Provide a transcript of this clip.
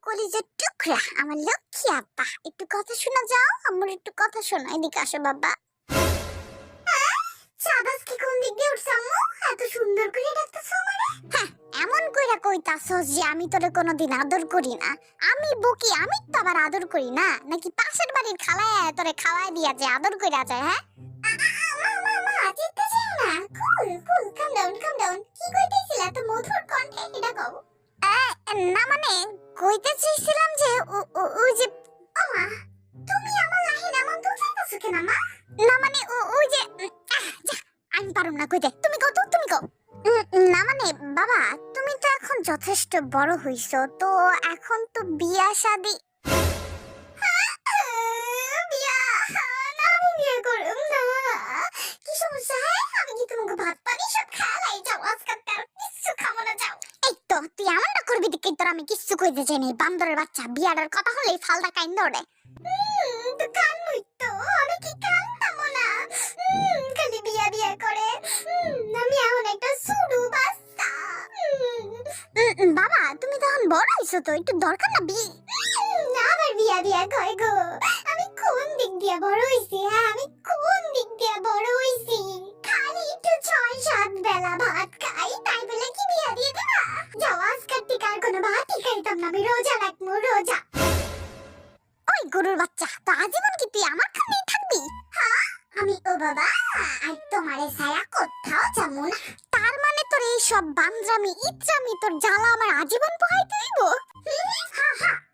কলিজার টুকরা, আমার লক্ষ্মী আপা, একটু কথা শোনা যাও। আমার একটু কথা শোনা, এদিকে আসো বাবা। সাবাস কি কোন দিক দিয়ে উঠছ আম্মু? এত সুন্দর করে ডাকতেছ আমারে। হ্যাঁ, এমন কইরা কইতাছস যে আমি তোরে কোনোদিন আদর করি না। আমি বকি, আমি তো আবার আদর করি না, নাকি পাশের বাড়ির খালায় তোরে খাওয়ায় দিয়া যে আদর কইরা যায়? হ্যাঁ কি কইতেছিলা তো মধুর কণ্ঠে, এটা কও। না মানে কইতে চাইছিলাম যে ওই যে ওমা, তুমি আমার লাহিন এমন দুলতাছো কেন মা? না মানে ওই যে যা, আমি পারুম না কইতে, তুমি কও তো, তুমি কও। না মানে বাবা, তুমি তো এখন যথেষ্ট বড় হইছো, তো এখন তো বিয়া শাদি। বিয়া না, আমি বিয়ে করুম না। কি সমস্যা? আমি কি তোমাকে ভাত পানি সব খাওয়াই? যাও আজকাল তার কিছু খাবো না, যাও। এই তো তুই এমনটা করবি দেখে তোর আমি কিছু কইতে চাই নাই। বান্দরের বাচ্চা, বিয়াটার কথা হলেই ফালদা কাইন্দ ওড়ে। তো কানমুই তো, আমি কি কানতাম না? খালি বিয়া বিয়া করে। আমি এখন একটা সুডু বাচ্চা। বাবা তুমি তো এখন বড় হইছো, তো একটু দরকার না বিয়ে। আবার বিয়া বিয়া কয় গো? আমি কোন দিক দিয়ে বড় হইছি? হ্যাঁ, আমি কোন দিক দিয়ে বড় হইছি? খালি একটু 6-7 বেলা ভাত খাই, তাই বলে কি বিয়া দিয়ে দেবা? যাও আজকাল থেকে আর কোনো ভাতই খাইতাম না, আমি রোজা রাখবো, রোজা। ওই গরুর বাচ্চা, তো আজীবন কি তুই আমার খানেই থাকবি? হ্যাঁ, আমি ও বাবা আর তোমারে ছায়া কোথাও যাবো না। তার মানে তোর এই সব বান্দরামি ইচ্ছামি তোর জ্বালা আমার আজীবন পোহাইতে হইব? হ্যাঁ হ্যাঁ,